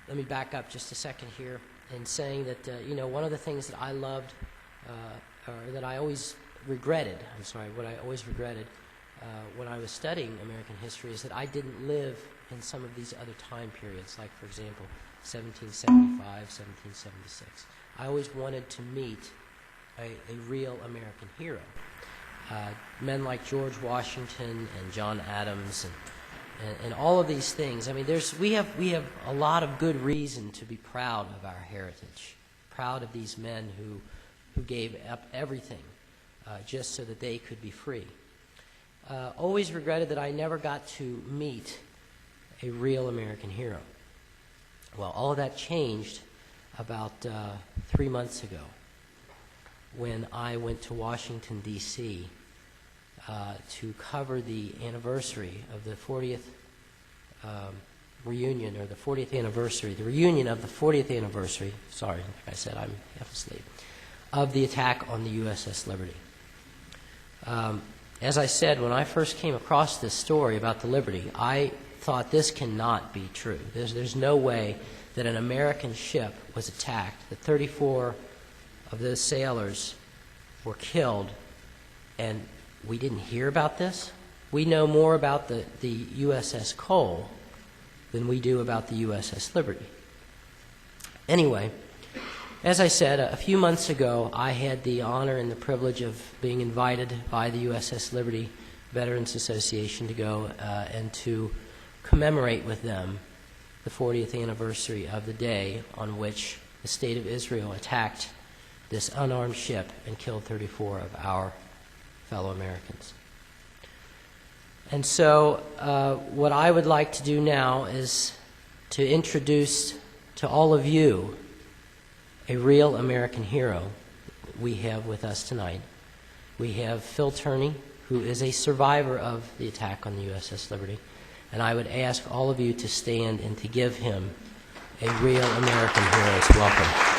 let me back up just a second here in saying that, one of the things that I loved, or that I always regretted, what I always regretted when I was studying American history is that I didn't live in some of these other time periods, like, for example, 1775, 1776. I always wanted to meet a real American hero. Men like George Washington and John Adams and all of these things. I mean, we have a lot of good reason to be proud of our heritage, proud of these men who gave up everything just so that they could be free. Always regretted that I never got to meet a real American hero. Well, all of that changed about 3 months ago when I went to Washington, D.C. To cover the anniversary of the 40th reunion, or the 40th anniversary, the reunion of the 40th anniversary, sorry, like I said, I'm half asleep, of the attack on the USS Liberty. As I said, when I first came across this story about the Liberty, I thought this cannot be true. There's no way that an American ship was attacked, that 34 of those sailors were killed, and we didn't hear about this. We know more about the USS Cole than we do about the USS Liberty. Anyway, as I said, a few months ago, I had the honor and the privilege of being invited by the USS Liberty Veterans Association to go and to commemorate with them the 40th anniversary of the day on which the State of Israel attacked this unarmed ship and killed 34 of our fellow Americans. And so what I would like to do now is to introduce to all of you a real American hero we have with us tonight. We have Phil Tourney, who is a survivor of the attack on the USS Liberty. And I would ask all of you to stand and to give him a real American hero's welcome.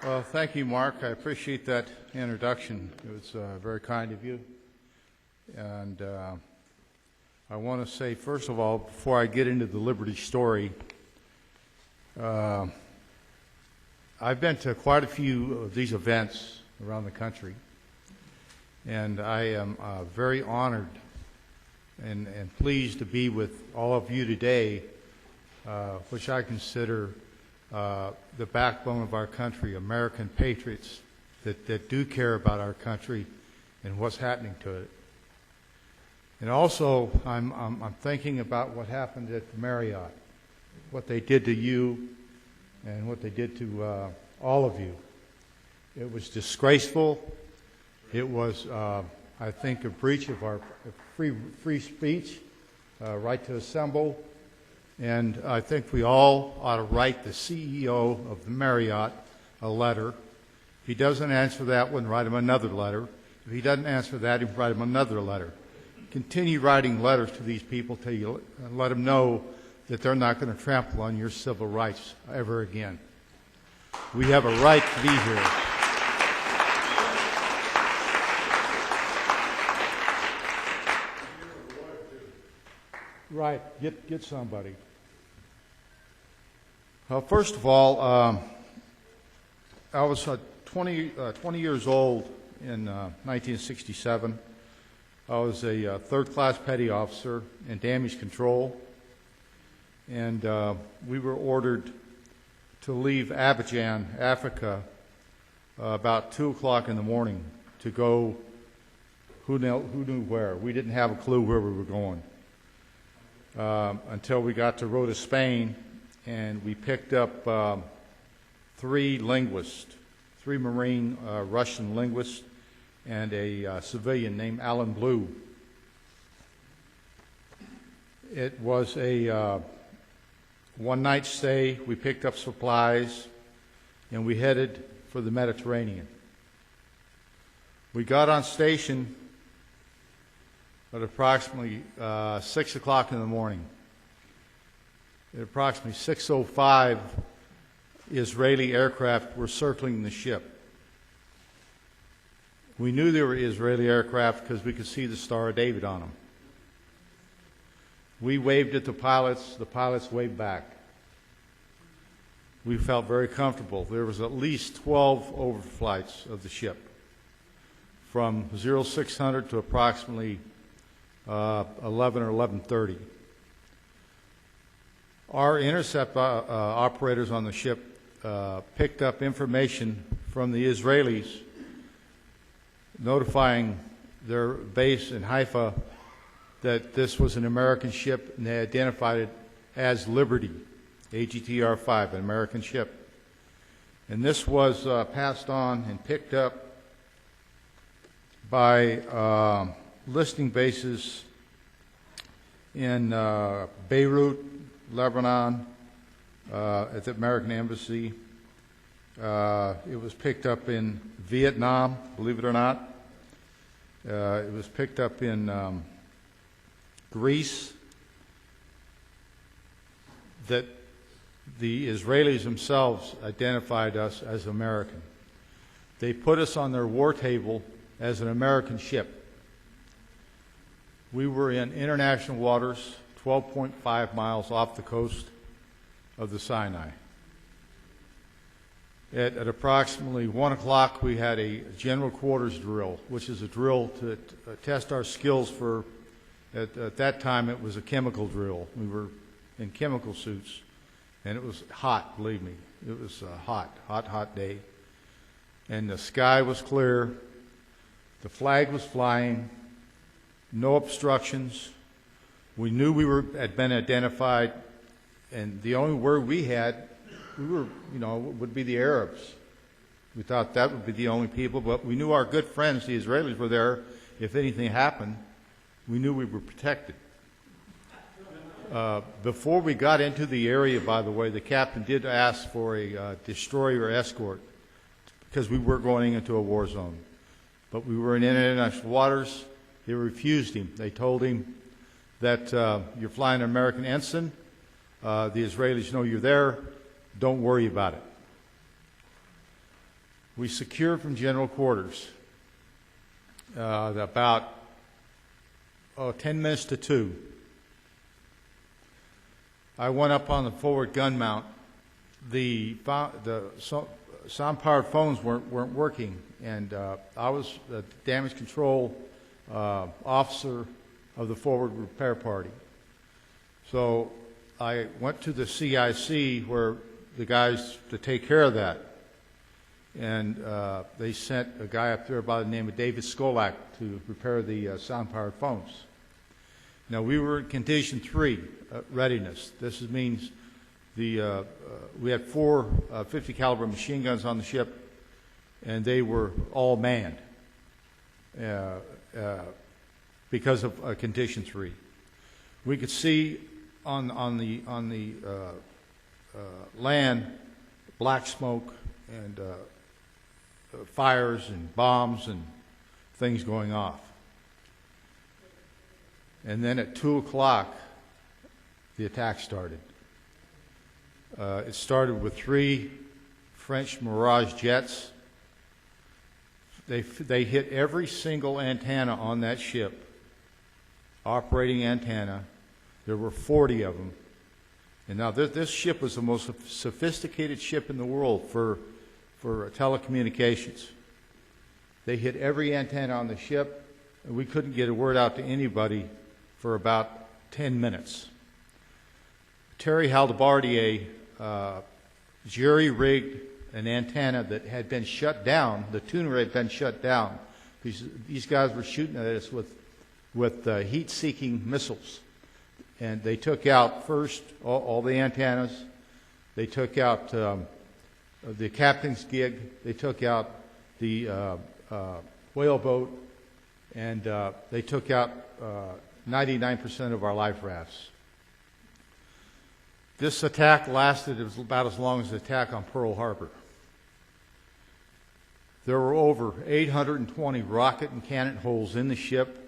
Well, thank you, Mark. I appreciate that introduction. It was very kind of you. And I want to say, first of all, before I get into the Liberty story, I've been to quite a few of these events around the country, and I am very honored and pleased to be with all of you today, which I consider the backbone of our country, American patriots that do care about our country and what's happening to it. And also, I'm thinking about what happened at the Marriott, what they did to you and what they did to all of you. It was disgraceful. It was, I think, a breach of our free speech, right to assemble. And I think we all ought to write the CEO of the Marriott a letter. If he doesn't answer that one, write him another letter. If he doesn't answer that, write him another letter. Continue writing letters to these people till you let them know that they're not going to trample on your civil rights ever again. We have a right to be here. Right, get somebody. First of all, I was 20 years old in 1967. I was a third-class petty officer in damage control, and we were ordered to leave Abidjan, Africa, about 2 o'clock in the morning to go who knew where. We didn't have a clue where we were going. Until we got to Rota, Spain, and we picked up 3 linguists, 3 Marine Russian linguists, and a civilian named Alan Blue. It was a one-night stay. We picked up supplies, and we headed for the Mediterranean. We got on station at approximately 6 o'clock in the morning. At approximately 6:05, Israeli aircraft were circling the ship. We knew they were Israeli aircraft because we could see the Star of David on them. We waved at the pilots waved back. We felt very comfortable. There was at least 12 overflights of the ship from 0600 to approximately 11 or 11:30. Our intercept operators on the ship picked up information from the Israelis notifying their base in Haifa that this was an American ship, and they identified it as Liberty, AGTR-5, an American ship. And this was passed on and picked up by listening bases in Beirut, Lebanon, at the American Embassy. It was picked up in Vietnam, believe it or not. It was picked up in Greece. That the Israelis themselves identified us as American. They put us on their war table as an American ship. We were in international waters, 12.5 miles off the coast of the Sinai. At approximately 1 o'clock, we had a general quarters drill, which is a drill to test our skills for, at that time, it was a chemical drill. We were in chemical suits, and it was hot, believe me. It was a hot day. And the sky was clear. The flag was flying. No obstructions. We knew had been identified, and the only word we had, would be the Arabs. We thought that would be the only people, but we knew our good friends, the Israelis, were there. If anything happened, we knew we were protected. Before we got into the area, by the way, the captain did ask for a destroyer escort because we were going into a war zone. But we were in international waters. They refused him. They told him that you're flying an American ensign. The Israelis know you're there. Don't worry about it. We secured from general quarters about 10 minutes to 2. I went up on the forward gun mount. The sound-powered phones weren't working, and I was the damage control officer of the forward repair party. So I went to the CIC where the guys to take care of that, and they sent a guy up there by the name of David Skolak to repair the sound-powered phones. Now we were in condition 3, readiness. This means we had 4 50 caliber machine guns on the ship, and they were all manned because of condition 3. We could see on the land black smoke and fires and bombs and things going off. And then at 2 o'clock, the attack started. It started with 3 French Mirage jets. They hit every single antenna on that ship, operating antenna. There were 40 of them. And now this ship was the most sophisticated ship in the world for telecommunications. They hit every antenna on the ship, and we couldn't get a word out to anybody for about 10 minutes. Terry Haldebardier jerry-rigged an antenna that had been shut down. The tuner had been shut down. These guys were shooting at us with heat-seeking missiles. And they took out first all the antennas. They took out the captain's gig. They took out the whale boat. And they took out 99% of our life rafts. This attack lasted about as long as the attack on Pearl Harbor. There were over 820 rocket and cannon holes in the ship.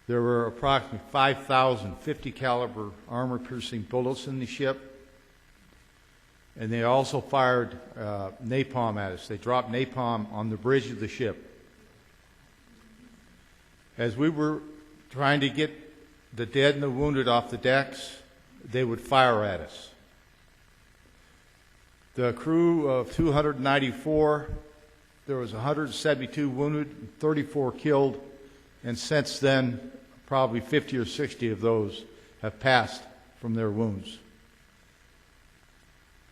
There were approximately 5,000 50 caliber armor-piercing bullets in the ship. And they also fired napalm at us. They dropped napalm on the bridge of the ship. As we were trying to get the dead and the wounded off the decks, they would fire at us. The crew of 294, there was 172 wounded, 34 killed, and since then, probably 50 or 60 of those have passed from their wounds.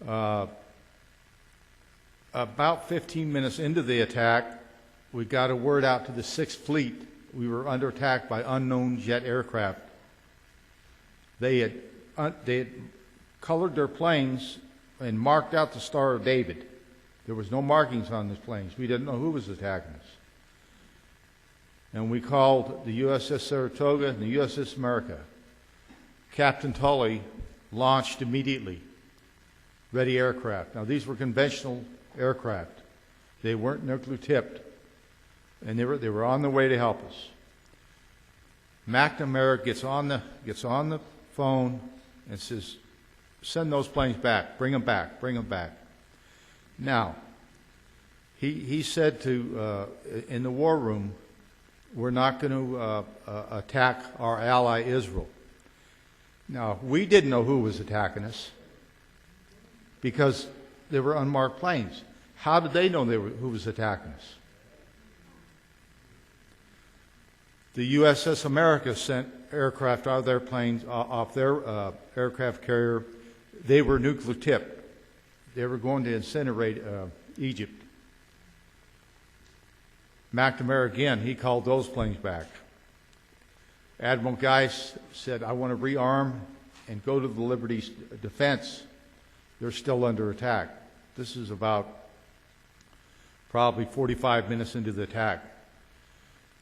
About 15 minutes into the attack, we got a word out to the Sixth Fleet. We were under attack by unknown jet aircraft. They had colored their planes and marked out the Star of David. There was no markings on these planes. We didn't know who was attacking us. And we called the USS Saratoga and the USS America. Captain Tillawi launched immediately. Ready aircraft. Now, these were conventional aircraft. They weren't nuclear tipped, and they were on their way to help us. McNamara gets on the phone and says, "Send those planes back. Bring them back. Bring them back." Now, he said to in the war room, "We're not going to attack our ally Israel." Now, we didn't know who was attacking us, because they were unmarked planes. How did they know who was attacking us? The USS America sent aircraft out of their planes, off their aircraft carrier. They were nuclear tipped. They were going to incinerate Egypt. McNamara, again, he called those planes back. Admiral Geist said, "I want to rearm and go to the Liberty's defense. They're still under attack." This is about probably 45 minutes into the attack.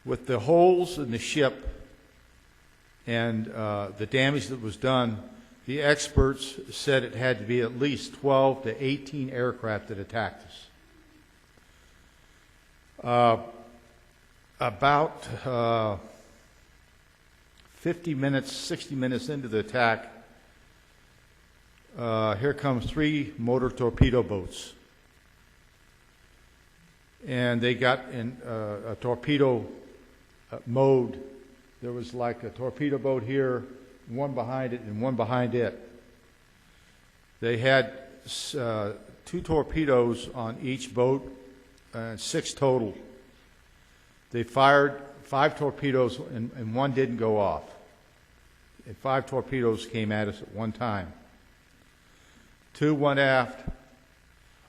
With the holes in the ship and the damage that was done, the experts said it had to be at least 12 to 18 aircraft that attacked us. About 50 minutes, 60 minutes into the attack, here comes 3 motor torpedo boats. And they got in a torpedo mode. There was like a torpedo boat here, one behind it, and one behind it. They had 2 torpedoes on each boat, 6 total. They fired 5 torpedoes, and one didn't go off. And 5 torpedoes came at us at one time. 2 went aft.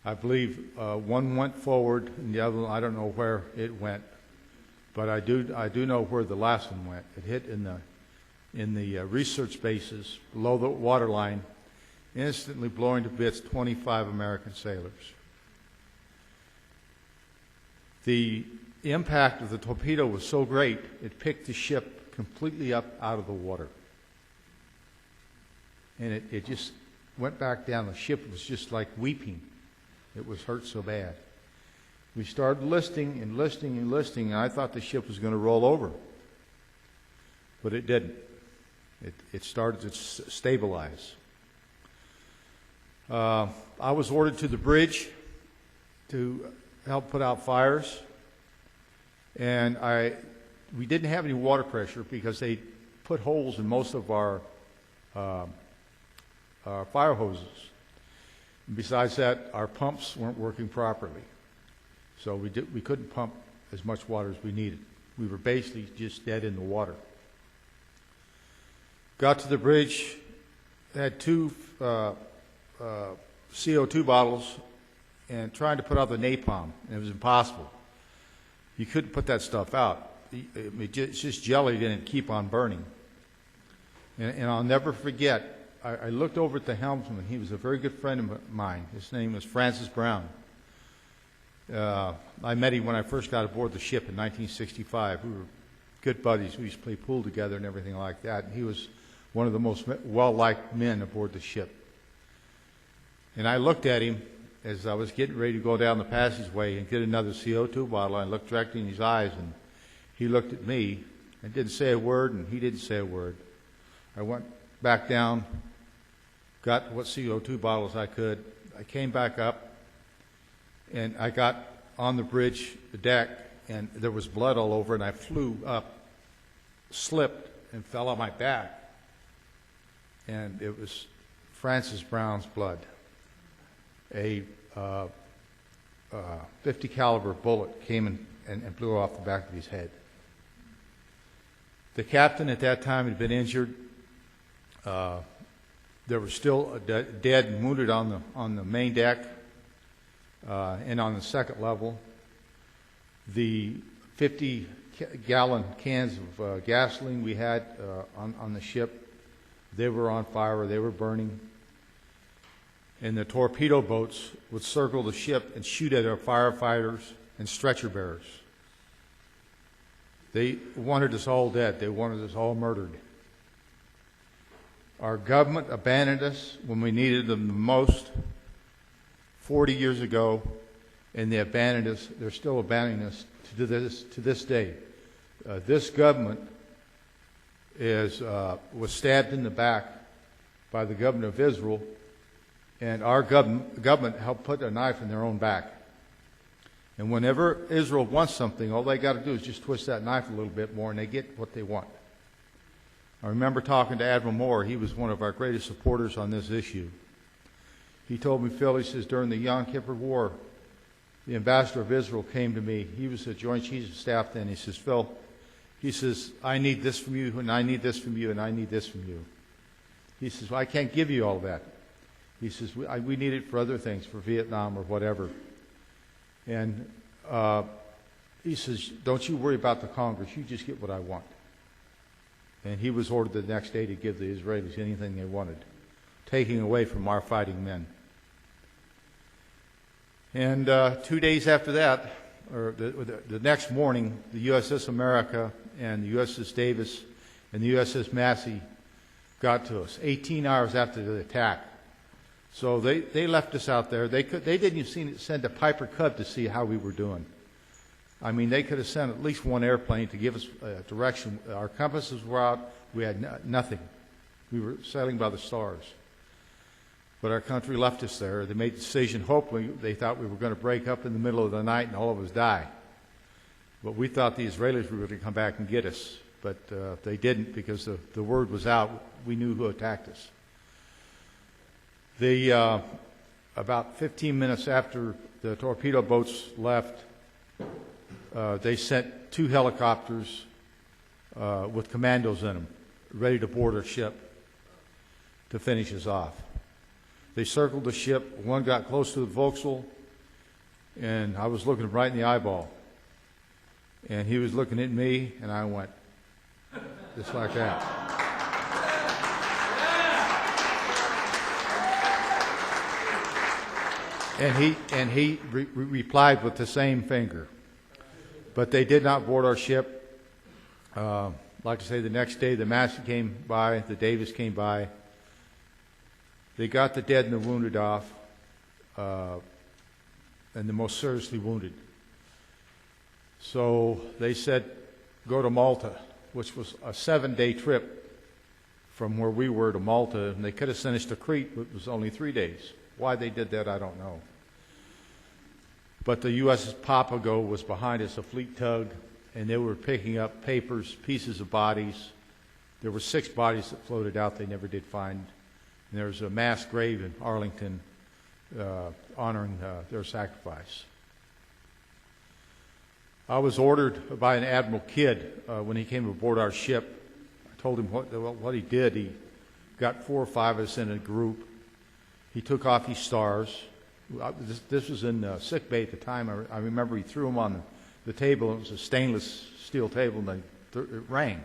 I believe one went forward, and the other one, I don't know where it went, but I do know where the last one went. It hit in the research bases below the waterline, instantly blowing to bits 25 American sailors. The impact of the torpedo was so great, it picked the ship completely up out of the water. And it just went back down. The ship was just like weeping. It was hurt so bad. We started listing and listing and listing, and I thought the ship was going to roll over. But it didn't. It started to stabilize. I was ordered to the bridge to help put out fires. And we didn't have any water pressure because they put holes in most of our fire hoses. And besides that, our pumps weren't working properly. So we couldn't pump as much water as we needed. We were basically just dead in the water. Got to the bridge, had 2 CO2 bottles, and tried to put out the napalm, and it was impossible. You couldn't put that stuff out. It's just jelly didn't keep on burning. And I'll never forget, I looked over at the helmsman. He was a very good friend of mine. His name was Francis Brown. I met him when I first got aboard the ship in 1965. We were good buddies. We used to play pool together and everything like that. And he was one of the most well-liked men aboard the ship. And I looked at him as I was getting ready to go down the passageway and get another CO2 bottle. I looked directly in his eyes, and he looked at me, I didn't say a word, and he didn't say a word. I went back down, got what CO2 bottles I could. I came back up, and I got on the bridge, the deck, and there was blood all over, and I flew up, slipped, and fell on my back. And it was Francis Brown's blood. A 50 caliber bullet came and blew off the back of his head. The captain at that time had been injured. There were still dead and wounded on the main deck and on the second level. The 50-gallon cans of gasoline we had on the ship, they were on fire, they were burning. And the torpedo boats would circle the ship and shoot at our firefighters and stretcher bearers. They wanted us all dead. They wanted us all murdered. Our government abandoned us when we needed them the most 40 years ago, and they abandoned us. They're still abandoning us to this day. This government was stabbed in the back by the government of Israel, and our government helped put a knife in their own back. And whenever Israel wants something, all they got to do is just twist that knife a little bit more, and they get what they want. I remember talking to Admiral Moore. He was one of our greatest supporters on this issue. He told me, Phil, he says, during the Yom Kippur War, the ambassador of Israel came to me. He was the Joint Chiefs of Staff then. He says, Phil, he says, I need this from you, and I need this from you, and I need this from you. He says, well, I can't give you all that. He says, we need it for other things, for Vietnam or whatever. And he says, don't you worry about the Congress. You just get what I want. And he was ordered the next day to give the Israelis anything they wanted, taking away from our fighting men. And 2 days after that, or the next morning, the USS America and the USS Davis and the USS Massey got to us, 18 hours after the attack. So they left us out there. They didn't even send a Piper Cub to see how we were doing. I mean, they could have sent at least one airplane to give us direction. Our compasses were out. We had nothing. We were sailing by the stars. But our country left us there. They made the decision, hopefully, they thought we were going to break up in the middle of the night and all of us die. But we thought the Israelis were going to come back and get us. But they didn't, because the word was out. We knew who attacked us. About 15 minutes after the torpedo boats left, they sent 2 helicopters with commandos in them, ready to board our ship to finish us off. They circled the ship. One got close to the forecastle, and I was looking right in the eyeball. And he was looking at me, and I went just like that. And he replied with the same finger. But they did not board our ship. Like I say, the next day the Massey came by, the Davis came by. They got the dead and the wounded off, and the most seriously wounded. So they said, go to Malta, which was a 7-day trip from where we were to Malta, and they could have sent us to Crete, but it was only 3 days. Why they did that, I don't know. But the USS Papago was behind us, a fleet tug, and they were picking up papers, pieces of bodies. There were 6 bodies that floated out they never did find. And there was a mass grave in Arlington honoring their sacrifice. I was ordered by an Admiral Kidd when he came aboard our ship. I told him what he did. He got 4 or 5 of us in a group. He took off his stars. This was in sick bay at the time. I remember he threw them on the table. It was a stainless steel table, and it rang.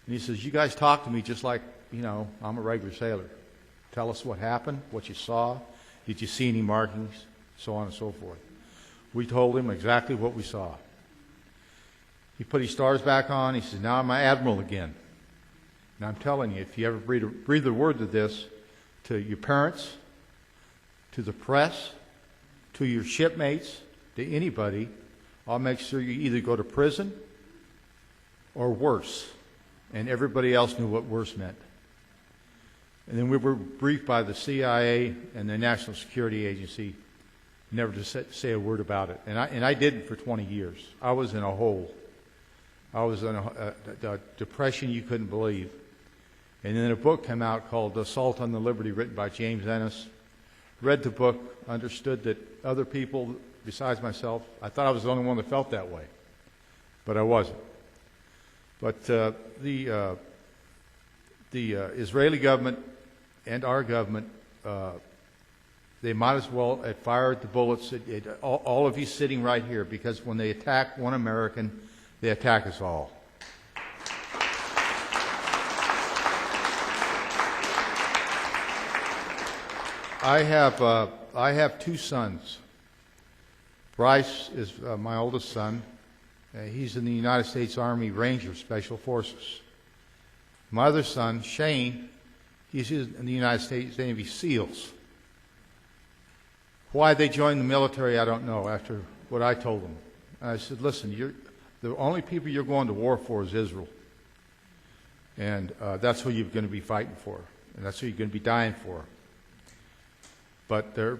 And he says, you guys talk to me just like, I'm a regular sailor. Tell us what happened, what you saw. Did you see any markings? So on and so forth. We told him exactly what we saw. He put his stars back on. He says, now I'm an admiral again. And I'm telling you, if you ever breathe a word to this, to your parents, to the press, to your shipmates, to anybody, I'll make sure you either go to prison or worse, and everybody else knew what worse meant. And then we were briefed by the CIA and the National Security Agency never to say a word about it. And I didn't for 20 years. I was in a hole. I was in a depression you couldn't believe. And then a book came out called Assault on the Liberty, written by James Ennis. Read the book, understood that other people besides myself, I thought I was the only one that felt that way, but I wasn't. But the Israeli government and our government, they might as well have fired the bullets at all of you sitting right here, because when they attack one American, they attack us all. I have two sons. Bryce is my oldest son. He's in the United States Army Ranger Special Forces. My other son, Shane, he's in the United States Navy SEALs. Why they joined the military, I don't know, after what I told them. And I said, listen, the only people you're going to war for is Israel. And that's who you're going to be fighting for. And that's who you're going to be dying for. But they're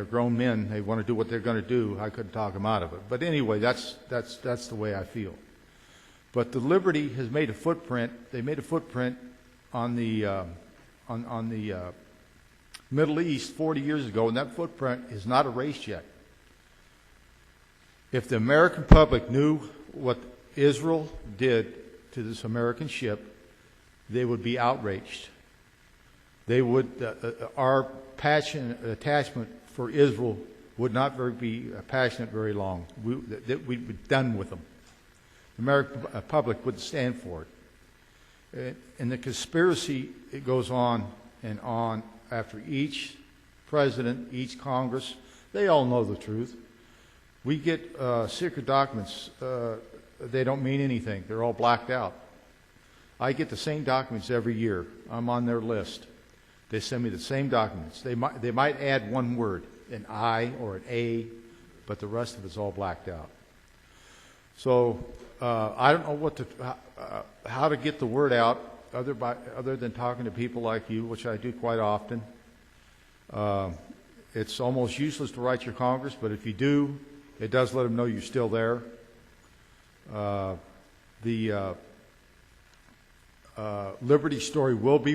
grown men. They want to do what they're going to do. I couldn't talk them out of it. But anyway, that's the way I feel. But the Liberty has made a footprint. They made a footprint on the Middle East 40 years ago, and that footprint is not erased yet. If the American public knew what Israel did to this American ship, they would be outraged. They would, our passionate attachment for Israel would not be passionate very long. We'd be done with them. The American public wouldn't stand for it. And the conspiracy, it goes on and on after each president, each Congress. They all know the truth. We get secret documents. They don't mean anything. They're all blacked out. I get the same documents every year. I'm on their list. They send me the same documents. They might add one word, an I or an A, but the rest of it's all blacked out. So I don't know how to get the word out other than talking to people like you, which I do quite often. It's almost useless to write your Congress, but if you do, it does let them know you're still there. The Liberty story will be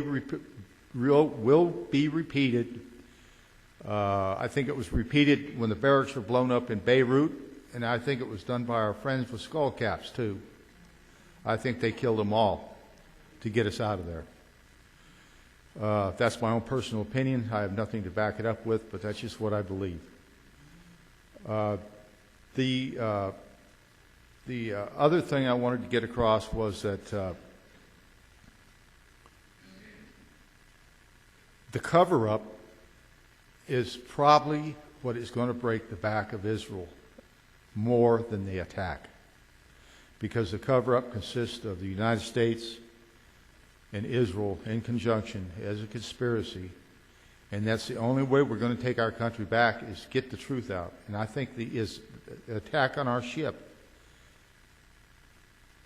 repeated. I think it was repeated when the barracks were blown up in Beirut, and I think it was done by our friends with skull caps too. I think they killed them all to get us out of there. That's my own personal opinion. I have nothing to back it up with, but that's just what I believe. The other thing I wanted to get across was that the cover-up is probably what is going to break the back of Israel more than the attack, because the cover-up consists of the United States and Israel in conjunction as a conspiracy, and that's the only way we're going to take our country back is get the truth out. And I think the attack on our ship,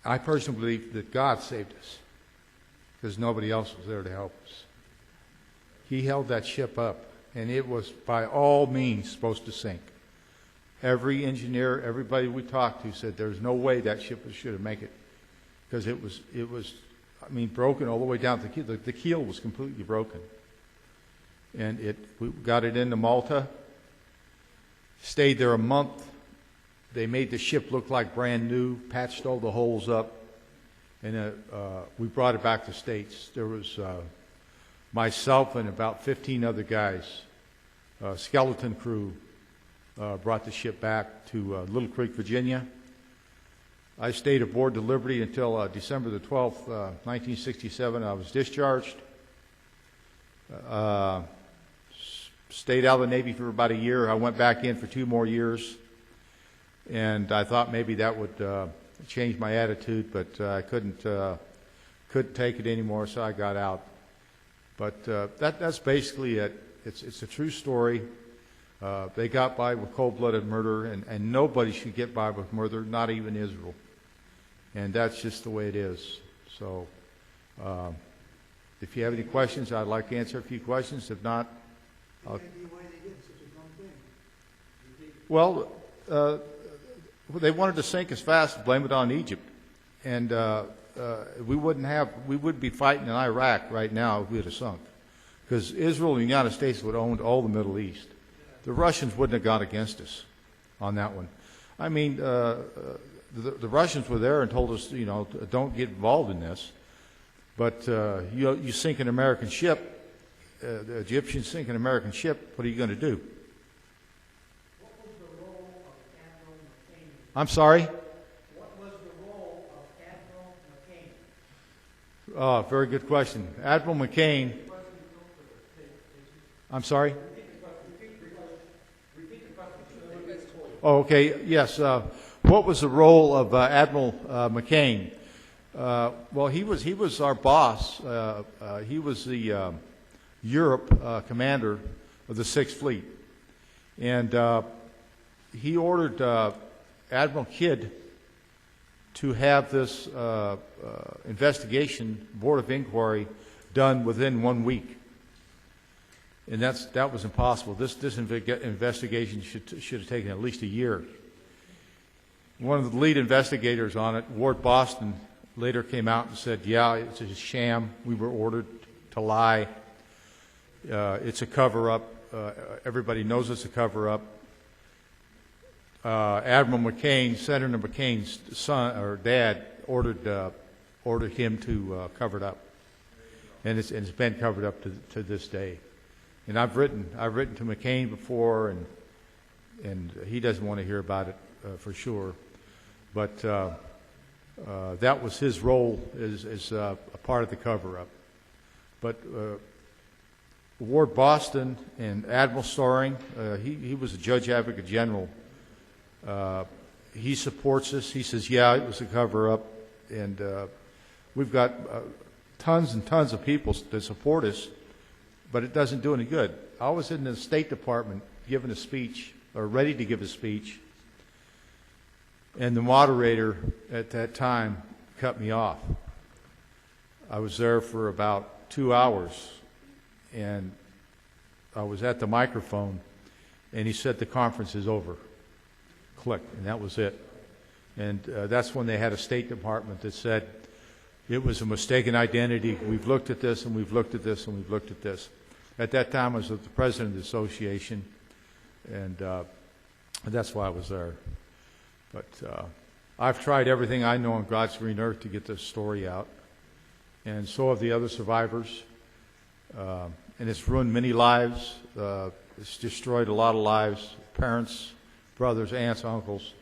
I personally believe that God saved us because nobody else was there to help us. He held that ship up, and it was by all means supposed to sink. Every engineer, everybody we talked to said there's no way that ship should have made it, because it was broken all the way down to the keel. The keel was completely broken. And we got it into Malta, stayed there a month. They made the ship look like brand new, patched all the holes up, and we brought it back to the States. There was myself and about 15 other guys, skeleton crew, brought the ship back to Little Creek, Virginia. I stayed aboard the Liberty until December the 12th, 1967. I was discharged. Stayed out of the Navy for about a year. I went back in for 2 more years, and I thought maybe that would change my attitude, but I couldn't take it anymore, so I got out. But that's basically it. It's a true story. They got by with cold-blooded murder, and nobody should get by with murder, not even Israel. and that's just the way it is. So if you have any questions, I'd like to answer a few questions. If not, I'll... Well, they wanted to sink us fast and blame it on Egypt. And we would be fighting in Iraq right now if we had sunk. Because Israel and the United States would have owned all the Middle East. The Russians wouldn't have gone against us on that one. I mean, the Russians were there and told us, you know, don't get involved in this. But you sink an American ship, the Egyptians sink an American ship, what are you going to do? What was the role of Admiral McCain? I'm sorry? What was the role of Admiral McCain? Very good question. Admiral McCain. I'm sorry? Oh, okay. Yes. What was the role of Admiral McCain? Well, he was our boss. He was the Europe commander of the Sixth Fleet, and he ordered Admiral Kidd to have this investigation, board of inquiry, done within 1 week. And that was impossible. This investigation should have taken at least a year. One of the lead investigators on it, Ward Boston, later came out and said, yeah, it's a sham. We were ordered to lie. It's a cover-up. Everybody knows it's a cover-up. Admiral McCain, Senator McCain's son or dad, ordered him to cover it up. And it's been covered up to this day. And I've written to McCain before, and he doesn't want to hear about it for sure. But that was his role as a part of the cover-up. But Ward Boston and Admiral Storing, he was a Judge Advocate General. He supports us. He says, yeah, it was a cover-up. And we've got tons and tons of people that support us, but it doesn't do any good. I was in the State Department giving a speech, or ready to give a speech, and the moderator at that time cut me off. I was there for about 2 hours, and I was at the microphone, and he said the conference is over. Click, and that was it. And that's when they had a State Department that said it was a mistaken identity. We've looked at this, and we've looked at this, and we've looked at this. At that time, I was the president of the association, and that's why I was there. But I've tried everything I know on God's green earth to get this story out, and so have the other survivors. And it's ruined many lives. It's destroyed a lot of lives, parents, brothers, aunts, uncles.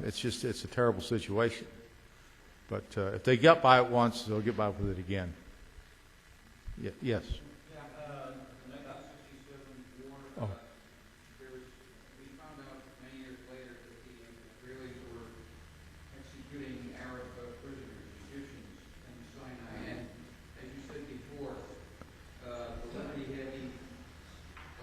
It's a terrible situation. But if they get by it once, they'll get by with it again. Yes. The 1967 war, we found out many years later that the Israelis were executing Arab prisoners, Egyptians, in Sinai. And as you said before, the Liberty had the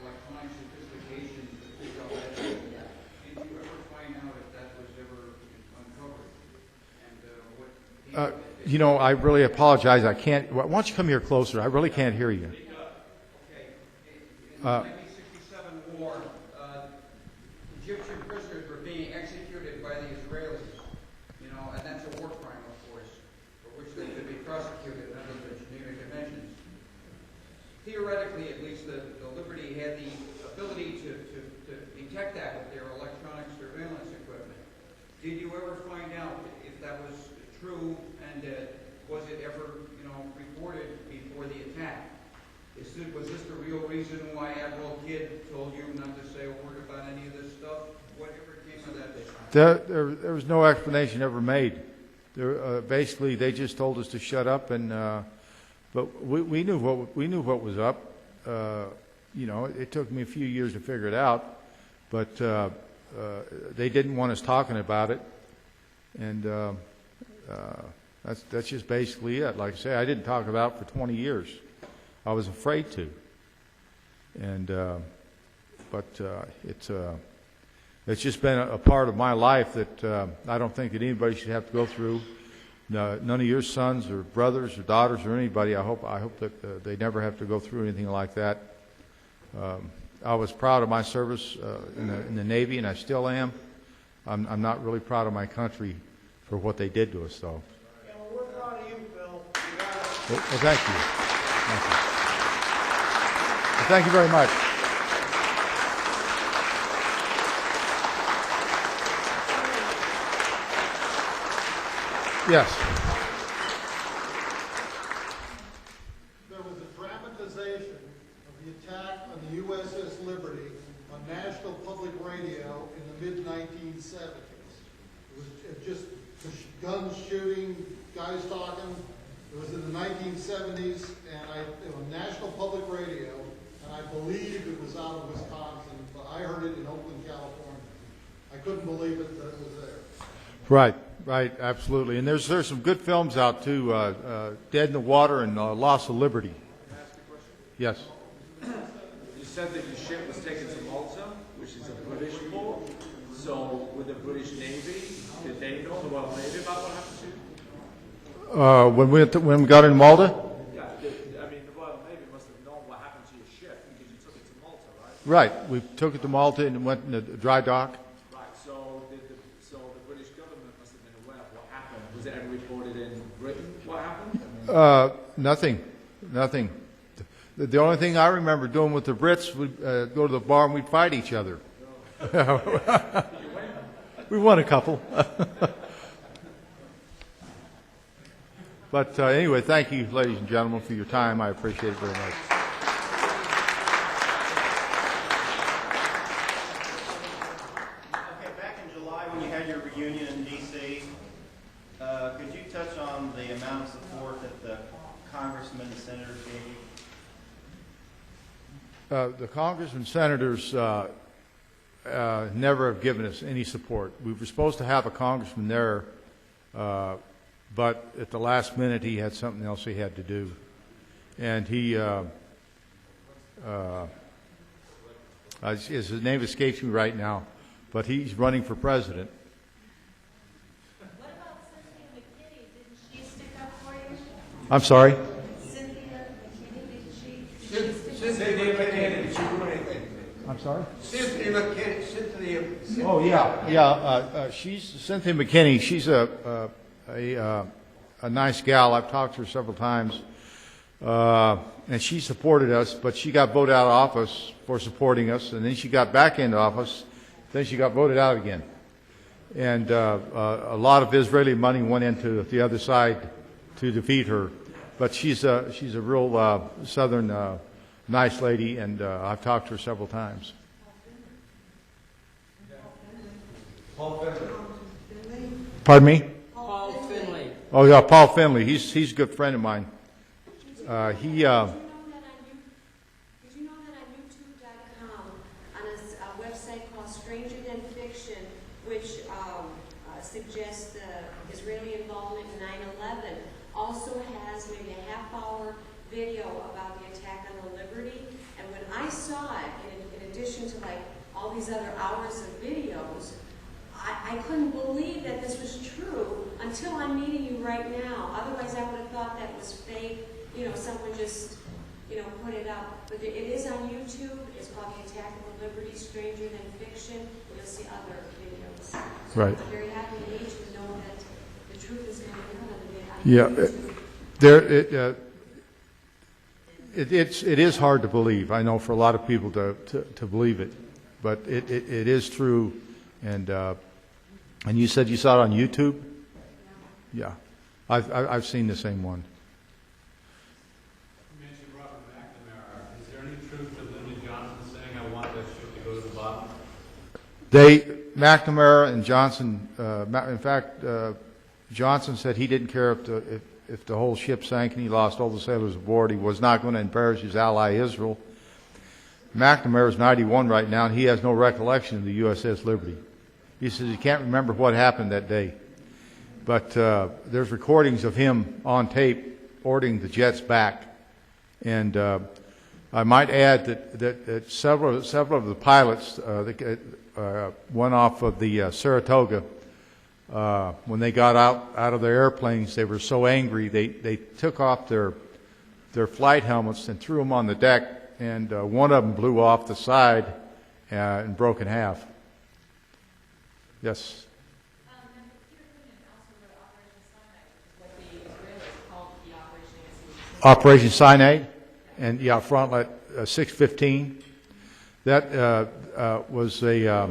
electronic sophistication to pick up that data. Did you ever find out if that was ever uncovered? And what? You know, I really apologize. I can't. Why don't you come here closer? I really can't hear you. Okay. In the 1967 war, Egyptian prisoners were being executed by the Israelis, you know, and that's a war crime, of course, for which they could be prosecuted under the Geneva Conventions. Theoretically, at least, the Liberty had the ability to detect that with their electronic surveillance equipment. Did you ever find out if that was true, and was it ever, you know, reported before the attack? Was this the real reason why Admiral Kidd told you not to say a word about any of this stuff? Whatever came of that? There was no explanation ever made. Basically, they just told us to shut up, and but we knew what was up. You know, it took me a few years to figure it out, but they didn't want us talking about it, and that's just basically it. Like I say, I didn't talk about it for 20 years. I was afraid to, and but it's just been a part of my life that I don't think that anybody should have to go through. None of your sons or brothers or daughters or anybody, I hope that they never have to go through anything like that. I was proud of my service in the Navy, and I still am. I'm not really proud of my country for what they did to us, though. Yeah, well, we're proud of you, Phil. Well, thank you. Thank you. Well, thank you very much. Yes. There was a dramatization of the attack on the USS Liberty on National Public Radio in the mid-1970s. It was just guns shooting, guys talking. It was in the 1970s, and on National Public Radio, and I believe it was out of Wisconsin, but I heard it in Oakland, California. I couldn't believe it that it was there. Right, right, absolutely. And there's some good films out too. Dead in the Water and Loss of Liberty. Can I ask a question? Yes. You said that your ship was taken to Malta, which is a British port. So, with the British Navy, did they know, the Royal Navy, about what happened to you? When we got in Malta? Yeah, I mean, the Royal Navy must have known what happened to your ship because you took it to Malta, right? Right. We took it to Malta and went in the dry dock. Right. So, the British government must have been aware of what happened. Was it ever reported in Britain? What happened? Nothing. Nothing. The only thing I remember doing with the Brits, we'd go to the bar and we'd fight each other. Did you win? We won a couple. But anyway, thank you, ladies and gentlemen, for your time. I appreciate it very much. Okay, back in July when you had your reunion in D.C., could you touch on the amount of support that the congressmen and senators gave you? The congressmen and senators never have given us any support. We were supposed to have a congressman there, but at the last minute he had something else he had to do. And his name escapes me right now, but he's running for president. What about Cynthia McKinney? Didn't she stick up for you? I'm sorry? Cynthia McKinney, didn't she? Cynthia McKinney, did she do anything? I'm sorry? Cynthia McKinney, Cynthia. Oh, yeah. She's Cynthia McKinney. She's a nice gal. I've talked to her several times. And she supported us, but she got voted out of office for supporting us, and then she got back into office, then she got voted out again. And a lot of Israeli money went into the other side to defeat her. But she's a real southern nice lady, and I've talked to her several times. Paul Finley. Pardon me? Paul Finley. Oh, yeah, Paul Finley. He's a good friend of mine. Did you know that on YouTube.com, on a website called Stranger Than Fiction, which suggests the Israeli involvement in 9/11, also has maybe a half-hour video about the attack on the Liberty? And when I saw it, in addition to like all these other hours of videos, I couldn't believe that this was true until I'm meeting you right now. Otherwise, I would have thought that was fake. Someone just, put it up. But it is on YouTube. It's called The Attack of the Liberty, Stranger Than Fiction. You'll see other videos. So Right. I'm very happy to meet you and know that the truth is coming out of the video. It is hard to believe. I know for a lot of people to believe it, but it is true. And you said you saw it on YouTube? Yeah, I've seen the same one. You mentioned Robert McNamara. Is there any truth to Lyndon Johnson saying, "I want that ship to go to the bottom"? McNamara and Johnson. In fact, Johnson said he didn't care if the whole ship sank and he lost all the sailors aboard. He was not going to embarrass his ally Israel. McNamara is 91 right now, and he has no recollection of the USS Liberty. He says he can't remember what happened that day. But there's recordings of him on tape ordering the jets back. And I might add that several of the pilots one off of the Saratoga. When they got out of their airplanes, they were so angry they took off their flight helmets and threw them on the deck, and one of them blew off the side and broke in half. Yes. Operation Sinai, and yeah, Frontlet 615. That was a,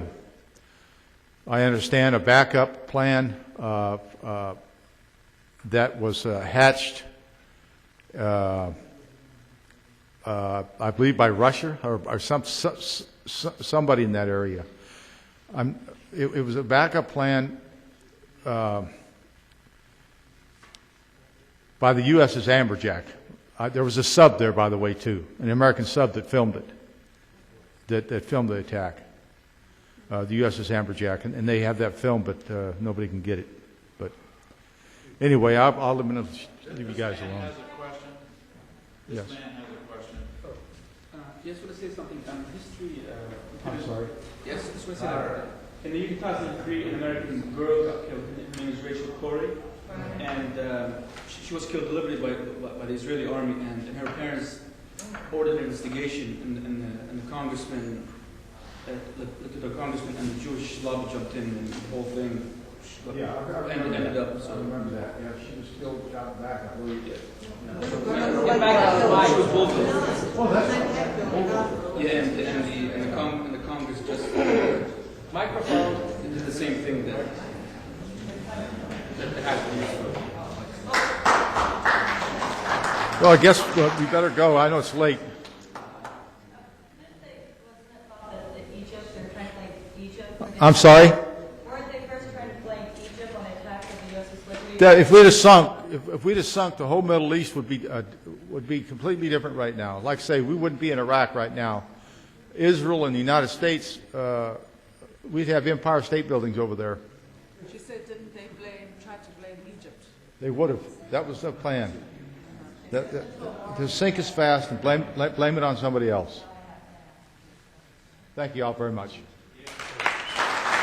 I understand, a backup plan that was hatched, I believe, by Russia or somebody in that area. It was a backup plan by the USS Amberjack. There was a sub there, by the way, too, an American sub that filmed it, that filmed the attack, the USS Amberjack, and they have that film, but nobody can get it. But anyway, I'll leave you guys alone. Has a question. Yes. This man has a question. Just want to say something on history. I'm sorry. Yes, just want to say that. In the year 2003, an American girl got killed. Her name is Rachel Corey, and she was killed deliberately by the Israeli army. And her parents ordered an investigation, and the congressman, the congressman and the Jewish lobby jumped in, and the whole thing ended up. So. I remember that. Yeah, she was still shot back, I believe. She was bulldozed. Oh, that's Yeah, and the Congress just Microphone. did the same thing that happened. Well, I guess we better go. I know it's late. I'm sorry? Weren't they first trying to blame Egypt on the attack of the USS Liberty? That if we'd have sunk, the whole Middle East would be completely different right now. Like I say, we wouldn't be in Iraq right now. Israel and the United States, we'd have Empire State Buildings over there. She said, didn't they try to blame Egypt? They would have. That was the plan. To sink us fast and blame it on somebody else. Thank you all very much.